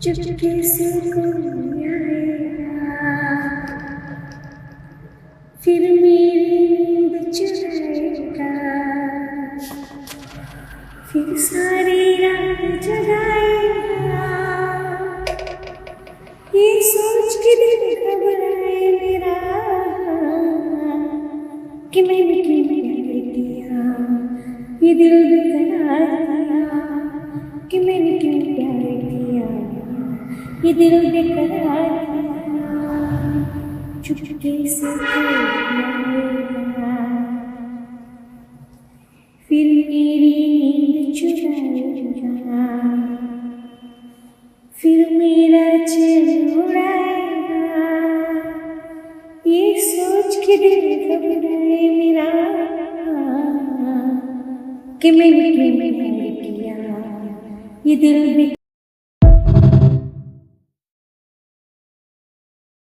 चुपके से कोई आएगा, फिर मेरी नींद चुराएगा, फिर सारी रात जगाएगा। ये सोच के दिल घबराए मेरा कि मैंने क्यों प्यार किया, ये दिल बेकरार किया कि मैंने क्यों प्यार किया, ये दिल बेकरार किया। चुपके से कोई आए